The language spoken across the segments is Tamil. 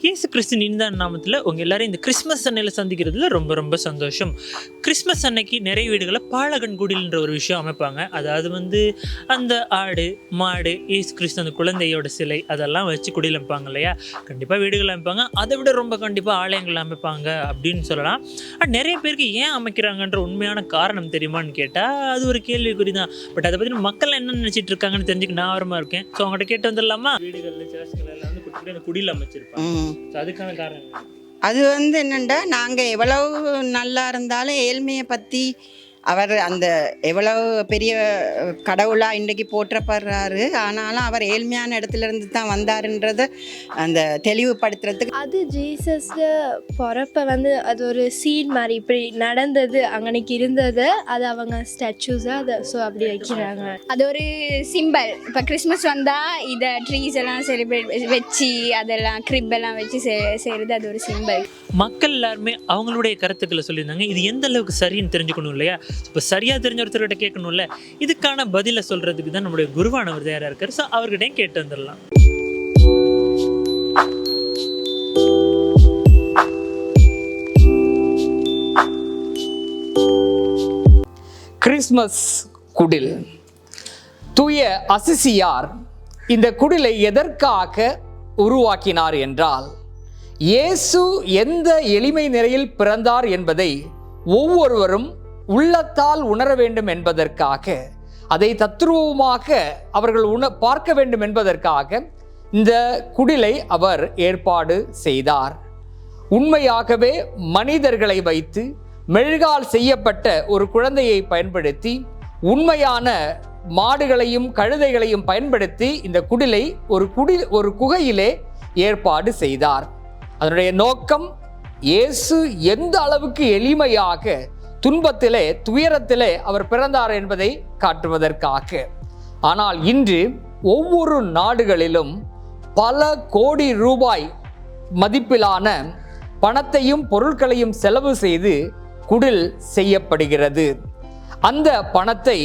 இயேசு கிறிஸ்துவின் இந்த நாமத்தில் உங்கள் எல்லாரும் இந்த கிறிஸ்மஸ் அன்னையில் சந்திக்கிறதுல ரொம்ப ரொம்ப சந்தோஷம். கிறிஸ்மஸ் அன்னைக்கு நிறைய வீடுகளில் பாலகன் குடில்ன்ற ஒரு விஷயம் அமைப்பாங்க. அதாவது அந்த ஆடு மாடு இயேசு கிறிஸ்து அந்த குழந்தையோட சிலை அதெல்லாம் வச்சு குடியில் அமைப்பாங்க இல்லையா. கண்டிப்பாக வீடுகள் அமைப்பாங்க, அதை விட ரொம்ப கண்டிப்பாக ஆலயங்கள் அமைப்பாங்க அப்படின்னு சொல்லலாம். நிறைய பேருக்கு ஏன் அமைக்கிறாங்கன்ற உண்மையான காரணம் தெரியுமான்னு கேட்டால் அது ஒரு கேள்விக்குறி தான். பட் அதை பற்றி மக்கள் என்ன நினச்சிட்டு இருக்காங்கன்னு தெரிஞ்சுக்க நான் ஆர்வமாக இருக்கேன். ஸோ அவங்ககிட்ட கேட்டு வந்துடலாமா? வீடுகளில் சர்ச்சுகள் எல்லாம் வந்து குடியில் அமைச்சிருப்பாங்க. அதுக்கான காரணம் அது என்னண்டா, நாங்கள் எவ்வளவு நல்லா இருந்தாலும் ஏழ்மையை பற்றி அவர் அந்த எவ்வளவு பெரிய கடவுளாக இன்றைக்கு போற்றப்படுறாரு, ஆனாலும் அவர் ஏழ்மையான இடத்துல இருந்து தான் வந்தாருன்றதை அந்த தெளிவுபடுத்துறதுக்கு அது ஜீசஸ் பிறப்ப அது ஒரு சீன் மாதிரி இப்படி நடந்தது அங்கனைக்கு இருந்தது, அது அவங்க ஸ்டாச்சூஸாக அதை ஸோ அப்படி வைக்கிறாங்க. அது ஒரு சிம்பல். இப்போ கிறிஸ்மஸ் வந்தால் இதை ட்ரீஸ் எல்லாம் செலிப்ரேட் வச்சு அதெல்லாம் கிரிப் எல்லாம் வச்சு செய்கிறது அது ஒரு சிம்பல். மக்கள் எல்லாருமே அவங்களுடைய கருத்துக்களை சொல்லியிருந்தாங்க. இது எந்த அளவுக்கு சரின்னு தெரிஞ்சுக்கணும் இல்லையா. இப்போ சரியாக தெரிஞ்ச ஒருத்தர்கிட்ட கேட்கணும்ல. இதுக்கான பதிலை சொல்கிறதுக்கு தான் நம்முடைய குருவானவர் தயாராக இருக்கார். ஸோ அவர்கிட்டையும் கேட்டு வந்துடலாம். கிறிஸ்மஸ் குடில். தூய அசிசியார் இந்த குடிலை எதற்காக உருவாக்கினார் என்றால், இயேசு எந்த எளிமை நிலையில் பிறந்தார் என்பதை ஒவ்வொருவரும் உள்ளத்தால் உணர வேண்டும் என்பதற்காக, அதை தத்ரூபமாக அவர்கள் பார்க்க வேண்டும் என்பதற்காக இந்த குடிலை அவர் ஏற்பாடு செய்தார். உண்மையாகவே மனிதர்களை வைத்து மெழுகால் செய்யப்பட்ட ஒரு குழந்தையை பயன்படுத்தி, உண்மையான மாடுகளையும் கழுதைகளையும் பயன்படுத்தி இந்த குடிலை ஒரு குகையிலே ஏற்பாடு செய்தார். அதனுடைய நோக்கம், இயேசு எந்த அளவுக்கு எளிமையாக துன்பத்திலே துயரத்திலே அவர் பிறந்தார் என்பதை காட்டுவதற்காக. ஆனால் இன்று ஒவ்வொரு நாடுகளிலும் பல கோடி ரூபாய் மதிப்பிலான பணத்தையும் பொருட்களையும் செலவு செய்து குடில் செய்யப்படுகிறது. அந்த பணத்தை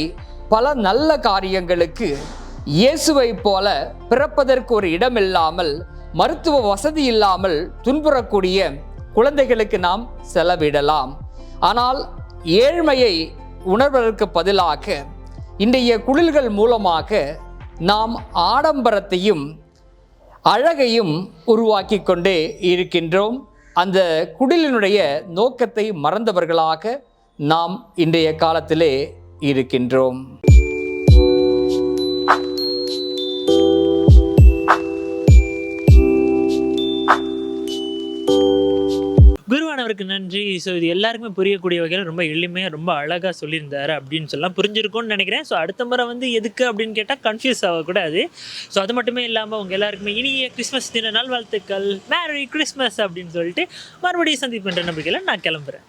பல நல்ல காரியங்களுக்கு, இயேசுவை போல பிறப்பதற்கு ஒரு இடமில்லாமல், மருத்துவ வசதி இல்லாமல் துன்புறக்கூடிய குழந்தைகளுக்கு நாம் செலவிடலாம். ஆனால் ஏழ்மையை உணர்வதற்கு பதிலாக இன்றைய குடில்கள் மூலமாக நாம் ஆடம்பரத்தையும் அழகையும் உருவாக்கி கொண்டே இருக்கின்றோம். அந்த குடிலினுடைய நோக்கத்தை மறந்தவர்களாக நாம் இன்றைய காலத்திலே இருக்கின்றோம். குருவானவருக்கு நன்றி. ஸோ இது எல்லாருக்குமே புரியக்கூடிய வகையில் ரொம்ப எளிமையாக ரொம்ப அழகாக சொல்லியிருந்தாரு அப்படின்னு சொல்லலாம். புரிஞ்சிருக்கும்னு நினைக்கிறேன். ஸோ அடுத்த முறை எதுக்கு அப்படின்னு கேட்டால் கன்ஃபியூஸ் ஆகக்கூடாது. ஸோ அது மட்டுமே இல்லாமல் உங்கள் எல்லாருக்குமே இனிய கிறிஸ்மஸ் தின நல்வாழ்த்துக்கள், மேரி கிறிஸ்மஸ் அப்படின்னு சொல்லிட்டு மறுபடியும் சந்திப்புன்ற நம்பிக்கையில் நான் கிளம்புறேன்.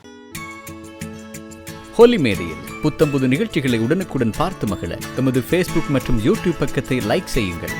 ஹோலி மேரியில் புத்தம்புது நிகழ்ச்சிகளை உடனுக்குடன் பார்த்து மகிழ எமது ஃபேஸ்புக் மற்றும் யூடியூப் பக்கத்தை லைக் செய்யுங்கள்.